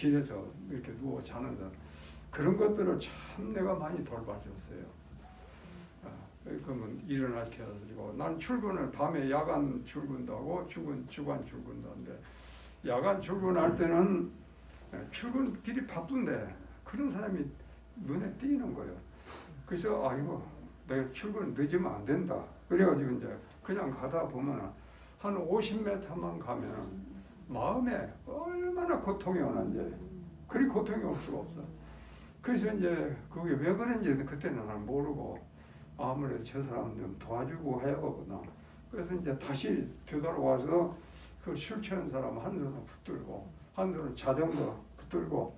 길에서 이렇게 누워 자는 사람, 그런 것들을 참 내가 많이 돌봐줬어요. 그러면 일어나게 해가지고 난 출근을 밤에 야간 출근도 하고 주간 출근도 하는데, 야간 출근할 때는 출근길이 바쁜데 그런 사람이 눈에 띄는 거예요. 그래서 아이고 내가 출근 늦으면 안 된다. 그래가지고 이제 그냥 가다 보면 한 50m만 가면 마음에 얼마나 고통이 오는지, 그리 고통이 올 수가 없어. 그래서 이제 그게 왜 그런지 그때는 난 모르고, 아무래도 저 사람 좀 도와주고 해야겠구나. 그래서 이제 다시 되돌아와서 그 술 취한 사람 한 손을 붙들고 한 손을 자전거 붙들고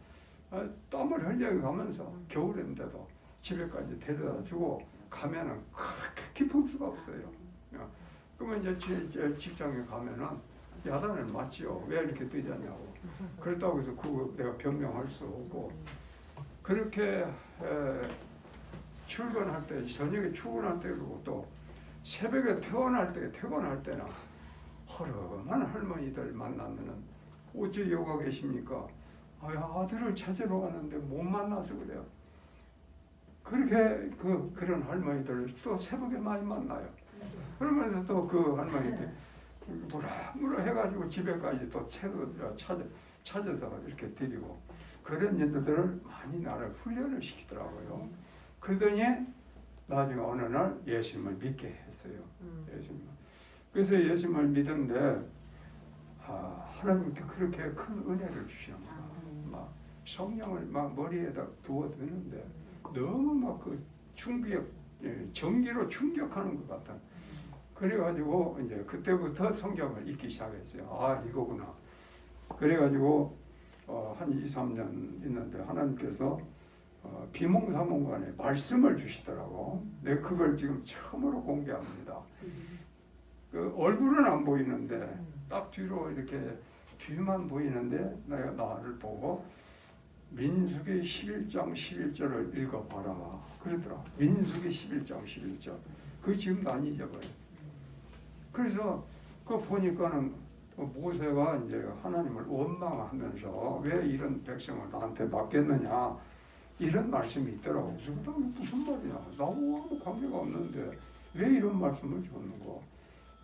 땀을 흘려가면서 겨울인데도 집에까지 데려다 주고 가면은 그렇게 기쁠 수가 없어요. 그러면 이제 직장에 가면은 야단을 맞지요. 왜 이렇게 뛰자냐고. 그렇다고 해서 그거 내가 변명할 수 없고, 그렇게 출근할 때, 저녁에 출근할 때, 그리고 또 새벽에 퇴근할 때나 허름한 할머니들 만나면은 어째 여가 계십니까? 아들을 찾으러 가는데 못 만나서 그래요. 그렇게 그런 할머니들 또 새벽에 많이 만나요. 그러면서 또 그 할머니들 무라 해가지고 집에까지 또 찾아서 이렇게 드리고, 그런 일들을 많이 나를 훈련을 시키더라고요. 그러더니 나중에 어느 날 예수님을 믿게 했어요. 예수님. 그래서 예수님을 믿은데 하나님께 그렇게 큰 은혜를 주시는 거야. 막 성령을 막 머리에다 부어드는데 너무 막 그 전기로 충격하는 것 같아. 그래가지고 이제 그때부터 성경을 읽기 시작했어요. 이거구나. 그래가지고 한 2, 3년 있는데 하나님께서 비몽사몽간에 말씀을 주시더라고. 내가 그걸 지금 처음으로 공개합니다. 그 얼굴은 안 보이는데 딱 뒤로 이렇게 뒤만 보이는데 내가 나를 보고 민수기 11장 11절을 읽어봐라 그러더라. 민수기 11장 11절. 그게 지금도 안 잊어버려. 그래서 그 보니까는 모세가 이제 하나님을 원망하면서 왜 이런 백성을 나한테 맡겼느냐 이런 말씀이 있더라고. 그래서 무슨 말이냐, 나하고 아무 관계가 없는데 왜 이런 말씀을 줬는가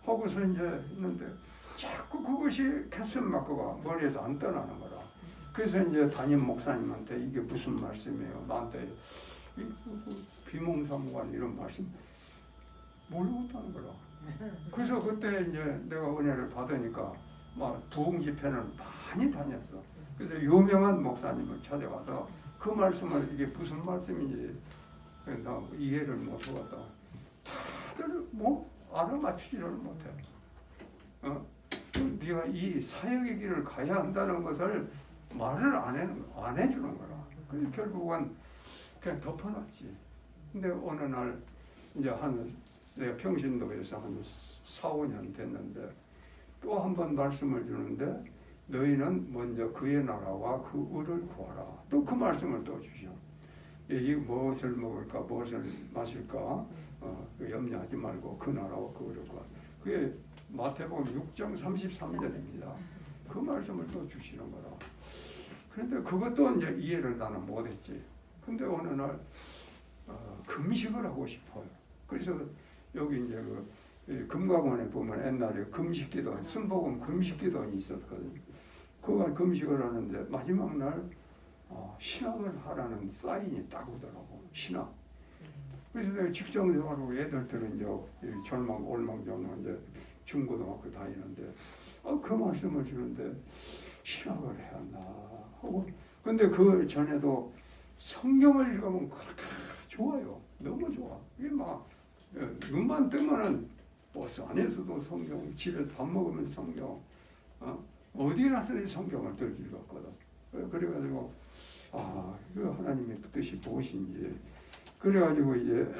하고서 이제 했는데 자꾸 그것이 캐슬 마크가 머리에서 안 떠나는 거라. 그래서 이제 담임 목사님한테 이게 무슨 말씀이에요, 나한테 비몽사몽한 이런 말씀 모르겠다는 거라. 그래서 그때 이제 내가 은혜를 받으니까 막 부흥 집회는 많이 다녔어. 그래서 유명한 목사님을 찾아가서 그 말씀을 이게 무슨 말씀인지 나 이해를 못하겠다. 다들 뭐 알아맞히지를 못해. 네가 이 사역의 길을 가야 한다는 것을 말을 안 해주는 거라. 그래서 결국은 그냥 덮어놨지. 근데 어느 날 이제 내가 평신도에서 한 4, 5년 됐는데 또 한 번 말씀을 주는데 너희는 먼저 그의 나라와 그 의를 구하라. 또 그 말씀을 또 주시오. 이 무엇을 먹을까 무엇을 마실까 염려하지 말고 그 나라와 그 의를 구하라. 그게 마태복음 6장 33절입니다. 그 말씀을 또 주시는 거라. 그런데 그것도 이제 이해를 나는 못했지. 근데 어느 날 금식을 하고 싶어요. 그래서 여기 이제 금강원에 보면 옛날에 금식기도, 순복음 금식기도원이 있었거든요. 그가 금식을 하는데 마지막 날 신앙을 하라는 사인이 딱 오더라고. 신앙. 그래서 내가 직장생활하고 애들들은 이제 올망졸망 이제 중고등학교 다니는데 그 말씀을 주는데 신학을 해야 한다 하고. 근데 그 전에도 성경을 읽으면 그렇게 좋아요. 너무 좋아. 이게 막 눈만 뜨면은 버스 안에서도 성경, 집에 밥 먹으면 성경, 어디 가서도 성경을 들 읽었거든. 그래가지고 이거 하나님의 뜻이 무엇인지. 그래가지고 이제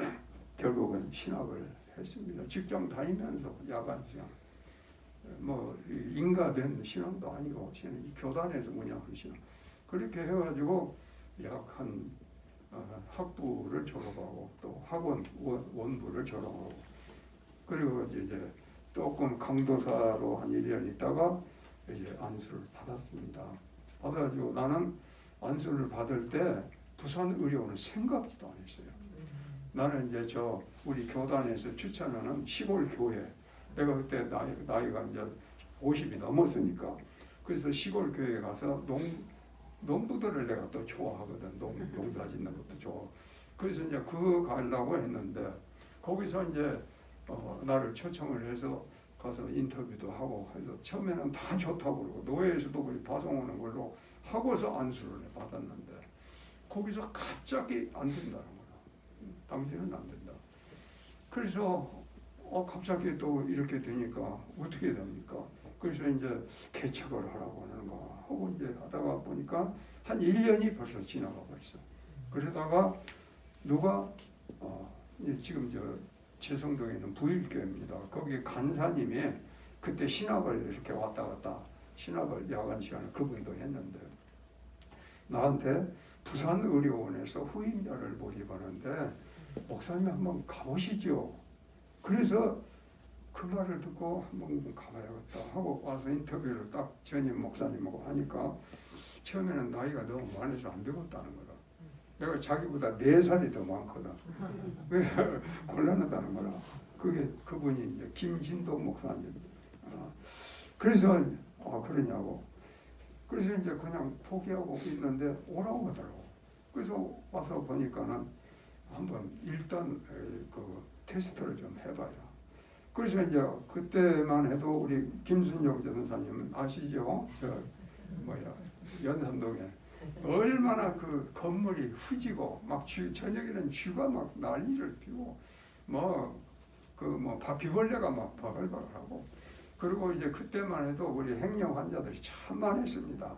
결국은 신학을 했습니다. 직장 다니면서 야간 신학. 뭐 인가된 신앙도 아니고 교단에서 운영하는 신앙. 그렇게 해가지고 약 한 학부를 졸업하고 또 학원 원부를 졸업하고, 그리고 이제 조금 강도사로 한 1년 있다가 이제 안수를 받았습니다. 받아가지고 나는 안수를 받을 때 부산의료원은 생각지도 안 했어요. 나는 이제 우리 교단에서 추천하는 시골 교회, 내가 그때 나이가 이제 50이 넘었으니까, 그래서 시골 교회에 가서 농부들을 내가 또 좋아하거든. 농사 짓는 것도 좋아. 그래서 이제 그거 가려고 했는데, 거기서 이제 나를 초청을 해서 가서 인터뷰도 하고 해서 처음에는 다 좋다고 그러고 노예에서도 그렇게 파송하는 걸로 하고서 안수를 받았는데, 거기서 갑자기 안 된다는 거야. 당신은 안 된다. 그래서 갑자기 또 이렇게 되니까 어떻게 됩니까? 그래서 이제 개척을 하라고 하는 거 하고 이제 하다가 보니까 한 1년이 벌써 지나가 버렸어. 그러다가 누가 이제 지금 제성동에 있는 부일교회입니다. 거기 간사님이 그때 신학을 이렇게 왔다 갔다 신학을 야간 시간에 그분도 했는데, 나한테 부산의료원에서 후임자를 모집하는데 목사님 한번 가보시죠. 그래서 그 말을 듣고 한번 가봐야겠다 하고 와서 인터뷰를 딱 전임 목사님하고 하니까 처음에는 나이가 너무 많아서 안 되겠다는 거라. 내가 자기보다 4살이 더 많거든. 곤란하다는 거라. 그분이 이제 김진동 목사님. 그래서 그러냐고. 그래서 이제 그냥 포기하고 있는데 오라고 하더라고. 그래서 와서 보니까는 한번 일단 그 테스트를 좀 해봐라. 그래서 이제 그때만 해도 우리 김순영 전사님은 아시죠? 연산동에 얼마나 그 건물이 후지고 막 저녁에는 쥐가 막 난리를 피고 바퀴벌레가 막 바글바글하고, 그리고 이제 그때만 해도 우리 행령 환자들이 참 많았습니다.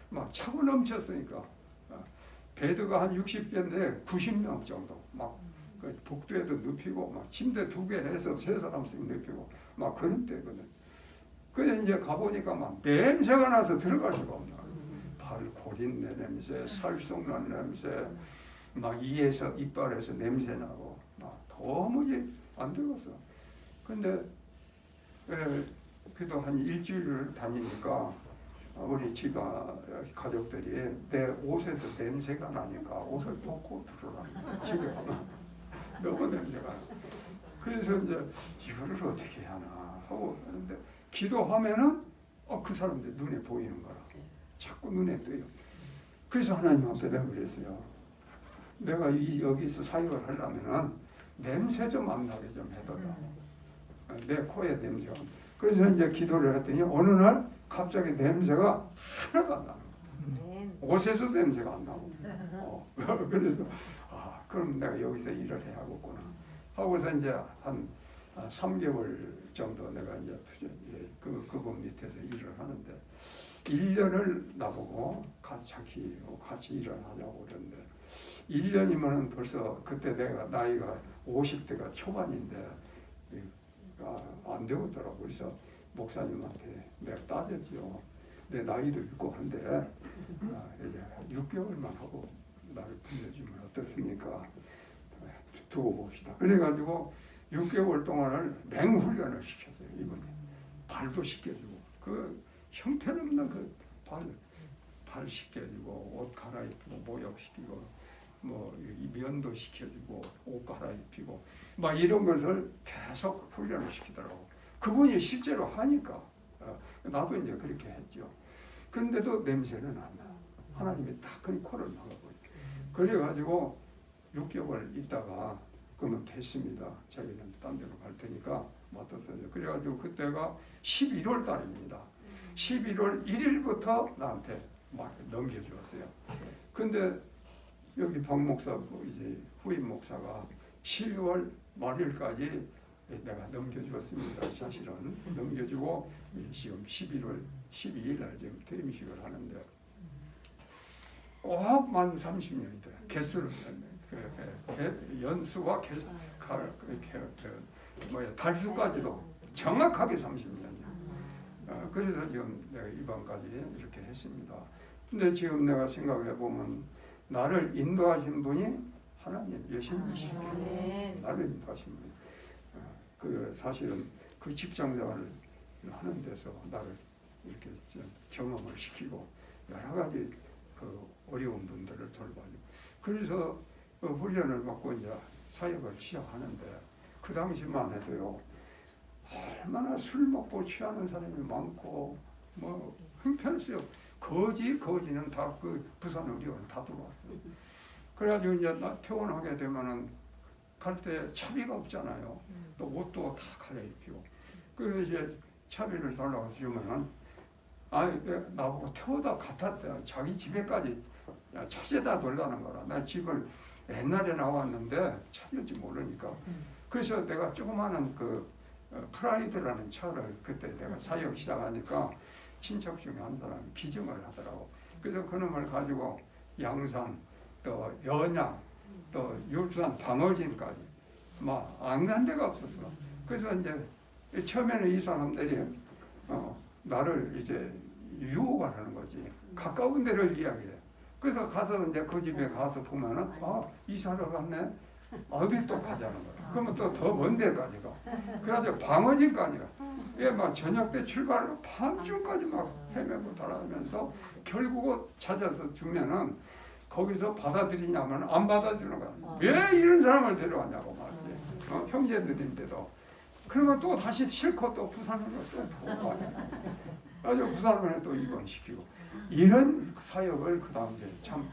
막 차고 넘쳤으니까 베드가 한 60개인데 90명 정도 막 복도에도 눕히고 막 침대 2개 해서 3사람씩 눕히고 막 그런 때거든. 그래서 이제 가보니까 막 냄새가 나서 들어갈 수가 없나. 고린내 냄새, 살성난 냄새, 막 이빨에서 냄새 나고 막 도무지 안 되겠어. 근데 그래도 한 일주일을 다니니까 우리 가족들이 내 옷에서 냄새가 나니까 옷을 벗고 들어라. 집에 가면 너무 냄새가 나. 그래서 이제 이거를 어떻게 하나 하고 하는데, 기도하면은 그 사람들 눈에 보이는 거라. 자꾸 눈에 떠요. 그래서 하나님 앞에 내가 그랬어요. 내가 여기서 사역을 하려면은 냄새 좀 안 나게 좀 해둬라. 내 코에 냄새가. 그래서 이제 기도를 했더니 어느 날 갑자기 냄새가 하나도 안 나는 거야. 옷에서 냄새가 안 나고. 그래서 그럼 내가 여기서 일을 해야겠구나 하고서 이제 한 3개월 정도 내가 이제 그분 밑에서 일을 하는데, 1년을 나보고 같이 일을 하자고 그러는데, 1년이면 벌써 그때 내가 나이가 50대가 초반인데 안 되겠더라고. 그래서 목사님한테 내가 따졌죠. 내 나이도 있고 한데 이제 6개월만 하고 나를 빌려주면 어떻습니까? 두고 봅시다. 그래가지고 6개월 동안을 맹훈련을 시켰어요. 이번에 발도 씻겨주고 그 형편없는 그 발 씻겨주고 옷 갈아입히고 목욕시키고 면도 시켜주고 옷 갈아입히고 막 이런 것을 계속 훈련을 시키더라고. 그분이 실제로 하니까 나도 이제 그렇게 했죠. 그런데도 냄새는 안 나. 하나님이 딱 그 코를 막아버려. 그래가지고 6개월 있다가 그러면 됐습니다. 자기는 딴 데로 갈 테니까 맡았어요. 그래가지고 그때가 11월 달입니다. 11월 1일부터 나한테 막 넘겨주었어요. 근데 여기 박 목사 이제 후임 목사가 12월 말일까지 내가 넘겨주었습니다. 사실은 넘겨주고 지금 11월 12일 날 지금 퇴임식을 하는데 꼭 만 30년이 돼. 개수를 연수와 달수까지도 정확하게 30년이야. 그래서 지금 내가 이번까지 이렇게 했습니다. 근데 지금 내가 생각해 보면 나를 인도하신 분이 하나님 예수님이시죠. 나를 인도하신 분이. 사실은 그 직장생활을 하는 데서 나를 이렇게 경험을 시키고 여러 가지 그 어려운 분들을 돌봐주고 그래서 그 훈련을 받고 이제 사역을 시작하는데 그 당시만 해도요 얼마나 술 먹고 취하는 사람이 많고 뭐 형편없어요. 거지는 다 그 부산 의료원 다 들어왔어요. 그래가지고 이제 퇴원하게 되면은 갈 때 차비가 없잖아요. 또 옷도 다 갈아입히고 그래서 이제 차비를 달라고 주면은 나보고 태워다 갔다 자기 집에까지 찾아다 돌라는 거라. 나 집을 옛날에 나왔는데 찾을지 모르니까. 그래서 내가 조그마한 그 프라이드라는 차를 그때 내가 사역 시작하니까 친척 중에 한 사람이 기증을 하더라고. 그래서 그놈을 가지고 양산 또 연양 또 율산 방어진까지 막 안 간 데가 없었어. 그래서 이제 처음에는 이 사람들이 나를 이제 유혹을 하는 거지. 가까운 데를 이야기해. 그래서 가서 이제 그 집에 가서 보면은 이사를 갔네. 어디 또 가자는 거야. 그러면 또 더 먼 데까지 가. 그래가지고 방어진까지 가. 이게 막 저녁 때 출발로 밤중까지 막 헤매고 돌아다니면서 결국 찾아서 주면은 거기서 받아들이냐면 안 받아주는 거야. 왜 이런 사람을 데려왔냐고 말이지. 형제들인데도. 그러면 또 다시 실컷 또 부산으로 또 보고 아주 부산으로 또 입원시키고 이런 사역을 그 당시에 참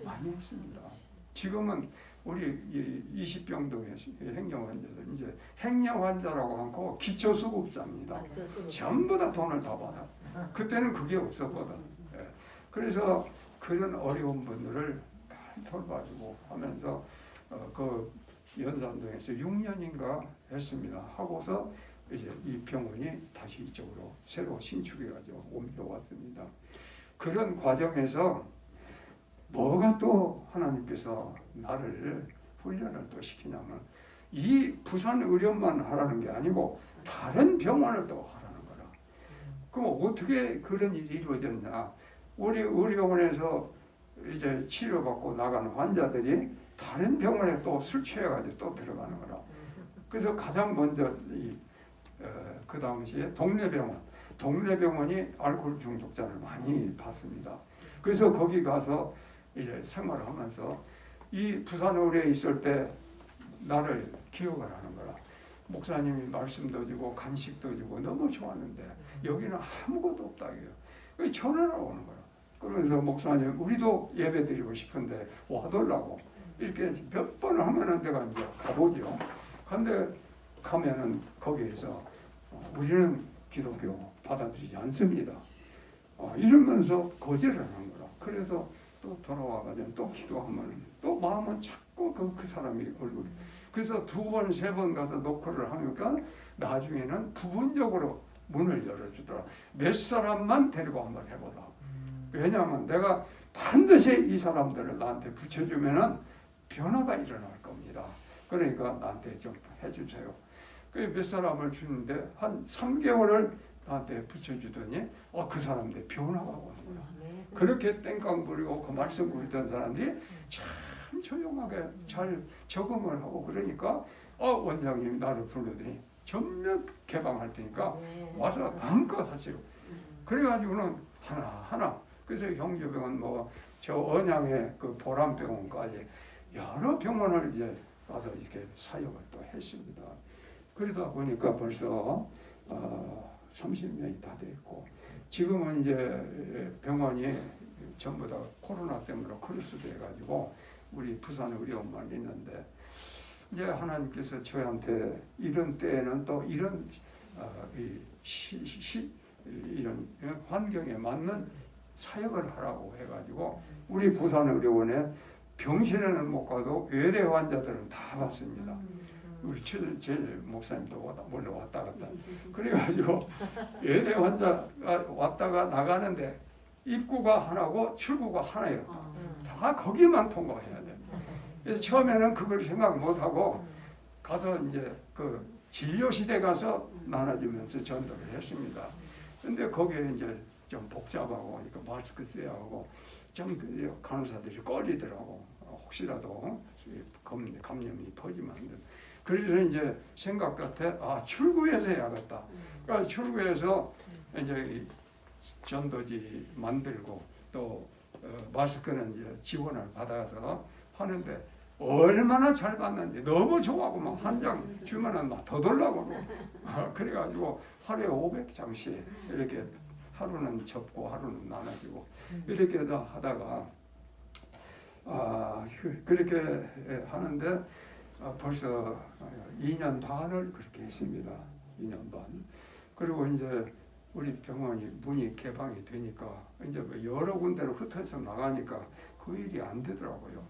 많이 했습니다. 지금은 우리 20병동의 행정환자들 이제 행정환자라고 하고 기초수급자입니다. 전부 다 돈을 다 받아. 그때는 그게 없었거든. 그래서 그런 어려운 분들을 잘 돌봐주고 하면서 그 연산동에서 6년인가 했습니다. 하고서 이제 이 병원이 다시 이쪽으로 새로 신축해가지고 옮겨왔습니다. 그런 과정에서 뭐가 또 하나님께서 나를 훈련을 또 시키냐면 이 부산 의료만 하라는 게 아니고 다른 병원을 또 하라는 거라. 그럼 어떻게 그런 일이 이루어졌냐? 우리 의료원에서 이제 치료받고 나가는 환자들이 다른 병원에 또 술 취해가지고 또 들어가는 거라. 그래서 가장 먼저 그 당시에 동네병원이 알코올 중독자를 많이 봤습니다. 그래서 거기 가서 이제 생활을 하면서 이 부산 의료에 있을 때 나를 기억을 하는 거라. 목사님이 말씀도 주고 간식도 주고 너무 좋았는데 여기는 아무것도 없다 이게요. 전화를 오는 거라. 그러면서 목사님 우리도 예배 드리고 싶은데 와달라고 이렇게 몇 번 하면은 내가 이제 가보죠. 근데 가면은 거기에서 우리는 기독교 받아들이지 않습니다. 이러면서 거절을 하는 거라. 그래서 또 돌아와가지고 또 기도하면 또 마음은 자꾸 그 사람이 얼굴이. 그래서 2번, 3번 가서 노크를 하니까 나중에는 부분적으로 문을 열어주더라. 몇 사람만 데리고 한번 해보라. 왜냐하면 내가 반드시 이 사람들을 나한테 붙여주면은 변화가 일어날 겁니다. 그러니까 나한테 좀 해주세요. 몇 사람을 주는데 한 3개월을 나한테 붙여주더니 그 사람들 변화가 오는 거야. 그렇게 땡깡 부리고 그 말씀 부리던 사람들이 참 조용하게 잘 적응을 하고 그러니까 원장님이 나를 불러더니 전면 개방할 테니까 와서 마음껏 하시오. 그래가지고는 하나 그래서 형제병원 저 언양의 그 보람병원까지 여러 병원을 이제 가서 이렇게 사역을 또 했습니다. 그러다 보니까 벌써 30년이 다 됐고 지금은 이제 병원이 전부 다 코로나 때문에 크로스돼 가지고 우리 부산 의료원만 있는데 이제 하나님께서 저한테 이런 때에는 또 이런 이런 환경에 맞는 사역을 하라고 해가지고 우리 부산 의료원에 병실에는 못 가도 외래 환자들은 다 봤습니다. 우리 제 목사님도 몰래 왔다 갔다. 그래가지고 외래 환자가 왔다가 나가는데 입구가 하나고 출구가 하나였다. 다 거기만 통과해야 돼. 그래서 처음에는 그걸 생각 못하고 가서 이제 그 진료실에 가서 나눠주면서 전도를 했습니다. 근데 거기에 이제 좀 복잡하고 그러니까 마스크 써야 하고 좀 간호사들이 꺼리더라고. 혹시라도 감염이 퍼지면 안 돼. 그래서 이제 생각 같아 출구에서 해야겠다. 그러니까 출구에서 이제 전도지 만들고 또 마스크는 이제 지원을 받아서 하는데 얼마나 잘 받는지 너무 좋아하고 막 한 장 주면은 막 더 달라고 그래가지고 하루에 500장씩 이렇게 하루는 접고 하루는 나눠주고 이렇게 하다가 그렇게 하는데 벌써 2년 반을 그렇게 했습니다. 2년 반. 그리고 이제 우리 병원이 문이 개방이 되니까 이제 뭐 여러 군데로 흩어져 나가니까 그 일이 안 되더라고요.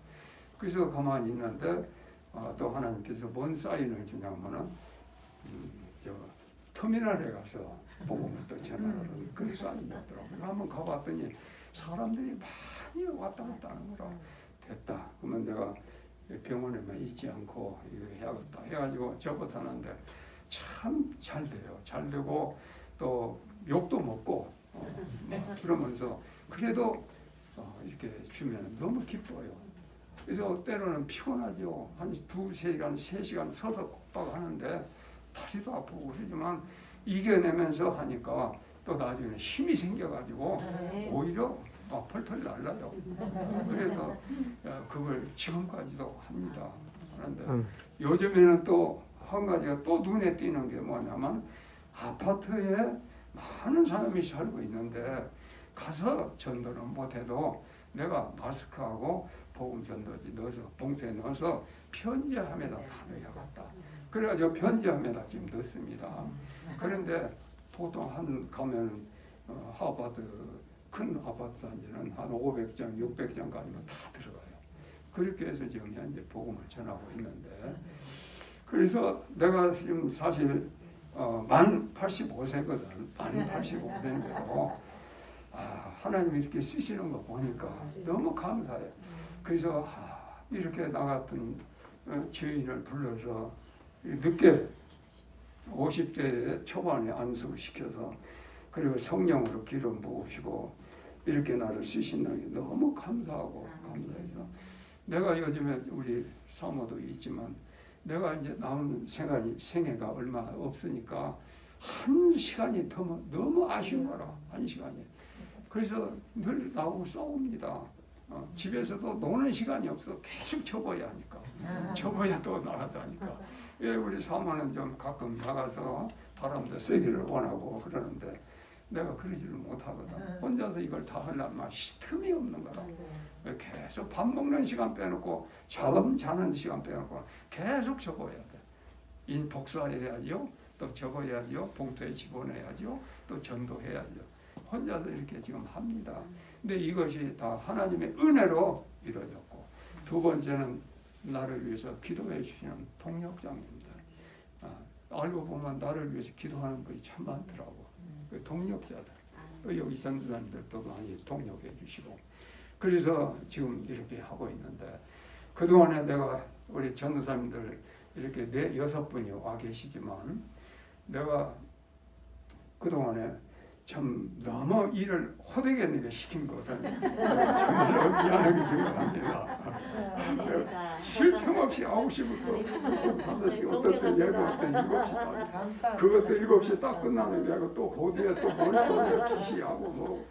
그래서 가만히 있는데 또 하나님께서 뭔 사인을 주냐면은 저 터미널에 가서 복음을 또 전하는 그런 사인이 없더라고요. 한번 가봤더니 사람들이 많이 왔다 갔다 하는 거라 됐다. 그러면 내가 병원에만 있지 않고 이거 해야겠다 해가지고 접어서는데 참 잘 돼요. 잘 되고 또 욕도 먹고 그러면서 그래도 이렇게 주면 너무 기뻐요. 그래서 때로는 피곤하죠. 한 2시간, 3시간 서서 꼭박 하는데 다리도 아프고 그러지만 이겨내면서 하니까 또 나중에 힘이 생겨가지고 오히려 막 펄펄 날라요. 그래서 그걸 지금까지도 합니다. 그런데 요즘에는 또 한 가지가 또 눈에 띄는 게 뭐냐면 아파트에 많은 사람이 살고 있는데 가서 전도는 못해도 내가 마스크하고 복음 전도지 넣어서 봉투에 넣어서 편지함에다 다 넣어야겠다. 그래가지고 편지함에다 지금 넣습니다. 그런데 보통 한 가면 아파트 큰 아파트 단지는 한 500장, 600장까지만 다 들어가요. 그렇게 해서 지금 현재 복음을 전하고 있는데 그래서 내가 지금 사실 만 85세거든. 만 85세인데도 하나님이 이렇게 쓰시는 거 보니까 너무 감사해요. 그래서 이렇게 나 같은 지인을 불러서 늦게 50대 초반에 안수시켜서 그리고 성령으로 기름 부으시고 이렇게 나를 쓰신다는 게 너무 감사하고 감사해서 내가 요즘에 우리 사모도 있지만 내가 이제 남은 생애가 얼마 없으니까 한 시간이 너무 아쉬운 거라 한 시간이. 그래서 늘 나오고 싸웁니다. 집에서도 노는 시간이 없어 계속 접어야 하니까 접어야 또 나가자니까. 우리 사모는 좀 가끔 나가서 바람도 쐬기를 원하고 그러는데 내가 그러지를 못하거든. 혼자서 이걸 다 하려면 틈이 없는 거라. 계속 밥 먹는 시간 빼놓고 자는 시간 빼놓고 계속 접어야 돼. 복사해야죠. 또 접어야죠. 봉투에 집어넣어야죠. 또 전도해야죠. 혼자서 이렇게 지금 합니다. 근데 이것이 다 하나님의 은혜로 이루어졌고 두 번째는 나를 위해서 기도해 주시는 동력장입니다. 알고 보면 나를 위해서 기도하는 분이 참 많더라고. 그 동력자들. 여기 선교사님들도 많이 동력해 주시고 그래서 지금 이렇게 하고 있는데 그동안에 내가 우리 전도사님들 이렇게 4-6분이 와 계시지만 내가 그동안에 참 너무 일을 호되게 시킨 것은 정말로 미안하게 생각합니다. 쉴 틈 없이 9시부터 5시 어떨 때 예고 때 7시 그것도 7시 딱 끝나는 게 아니고 또 그 뒤에 또 머릿속에 지시하고 뭐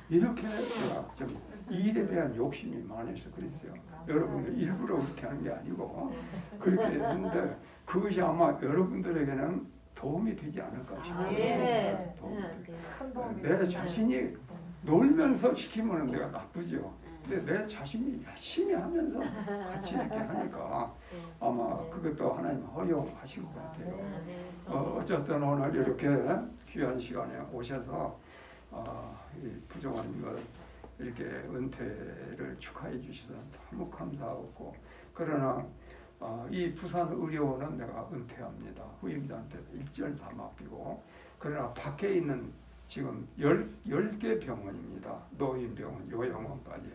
이렇게 제가 좀 일에 대한 욕심이 많아서 그랬어요. 여러분들 일부러 그렇게 하는 게 아니고 그렇게 했는데 그것이 아마 여러분들에게는 도움이 되지 않을까 싶어요. 내 자신이 놀면서 시키면 내가 나쁘죠. 근데 내 자신이 열심히 하면서 같이 이렇게 하니까 아마 그것도 하나님 허용하실 것 같아요. 어쨌든 오늘 이렇게 귀한 시간에 오셔서 이 부정한 것 이렇게 은퇴를 축하해 주셔서 너무 감사하고 그러나 이 부산 의료원은 내가 은퇴합니다. 후임자한테 일절 다 맡기고 그러나 밖에 있는 지금 10개 병원입니다. 노인병원, 요양원까지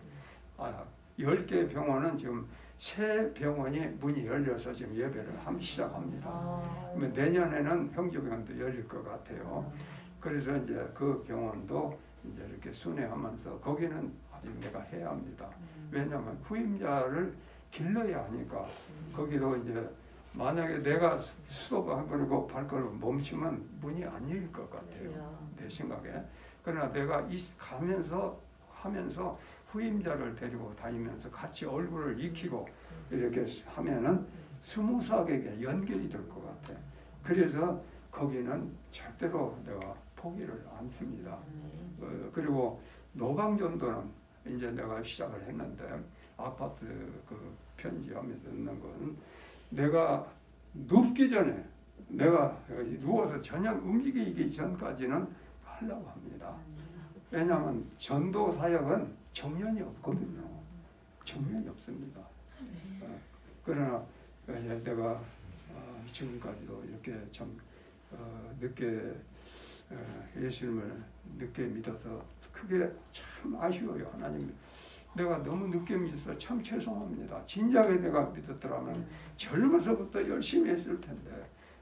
10개 병원은 지금 새 병원이 문이 열려서 지금 예배를 시작합니다. 내년에는 형제병원도 열릴 것 같아요. 그래서 이제 그 병원도 이제 이렇게 순회하면서 거기는 아직 내가 해야 합니다. 왜냐하면 후임자를 길러야 하니까 거기도 이제 만약에 내가 수도해버리고 발걸음을 멈추면 문이 안 열릴 것 같아요. 내 생각에. 그러나 내가 가면서 하면서 후임자를 데리고 다니면서 같이 얼굴을 익히고 이렇게 하면은 스무스하게 연결이 될 것 같아. 그래서 거기는 절대로 내가 포기를 안 씁니다. 그리고 노방전도는 이제 내가 시작을 했는데 아파트 그 편지하면서 듣는 건 내가 눕기 전에 내가 누워서 전혀 움직이기 전까지는 하려고 합니다. 왜냐하면 전도 사역은 정년이 없거든요. 정년이 없습니다. 그러나 내가 지금까지도 이렇게 참 늦게 예수님을 늦게 믿어서 그게 참 아쉬워요. 하나님, 내가 너무 늦게 믿어서 참 죄송합니다. 진작에 내가 믿었더라면 젊어서부터 열심히 했을 텐데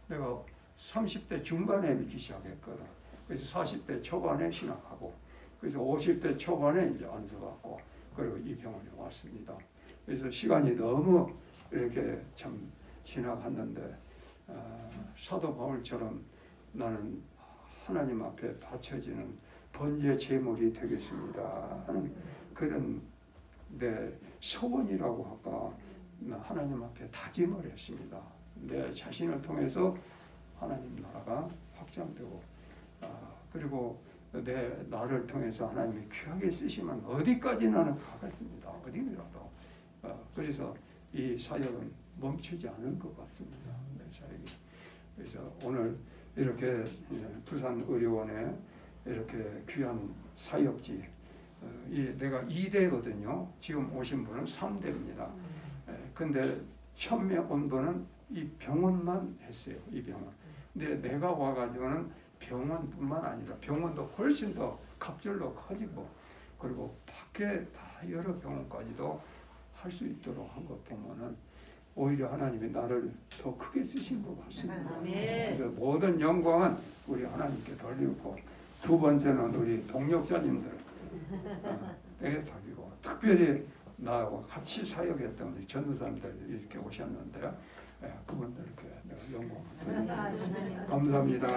내가 30대 중반에 믿기 시작했거든. 그래서 40대 초반에 신학하고 그래서 50대 초반에 이제 안수받고 그리고 이 병원에 왔습니다. 그래서 시간이 너무 이렇게 참 지나갔는데 사도 바울처럼 나는 하나님 앞에 바쳐지는 번제 제물이 되겠습니다 하는 그런 내 소원이라고 아까 하나님 앞에 다짐을 했습니다. 내 자신을 통해서 하나님 나라가 확장되고 그리고 나를 통해서 하나님이 귀하게 쓰시면 어디까지 나는 가겠습니다. 어디라도. 그래서 이 사역은 멈추지 않을 것 같습니다. 내 사역이. 그래서 오늘 이렇게 부산 의료원에 이렇게 귀한 사역지, 내가 2대거든요. 지금 오신 분은 3대입니다. 근데 처음에 온 분은 이 병원만 했어요. 이 병원. 근데 내가 와가지고는 병원뿐만 아니라 병원도 훨씬 더 갑절로 커지고 그리고 밖에 다 여러 병원까지도 할 수 있도록 한 것 보면은 오히려 하나님이 나를 더 크게 쓰신 것 같습니다. 그래서 모든 영광은 우리 하나님께 돌리고 두 번째는 우리 동역자님들 에게 돌리고 특별히 나하고 같이 사역했던 우리 전도사님들 이렇게 오셨는데 그분들께 내가 영광을 드립니다. 감사합니다.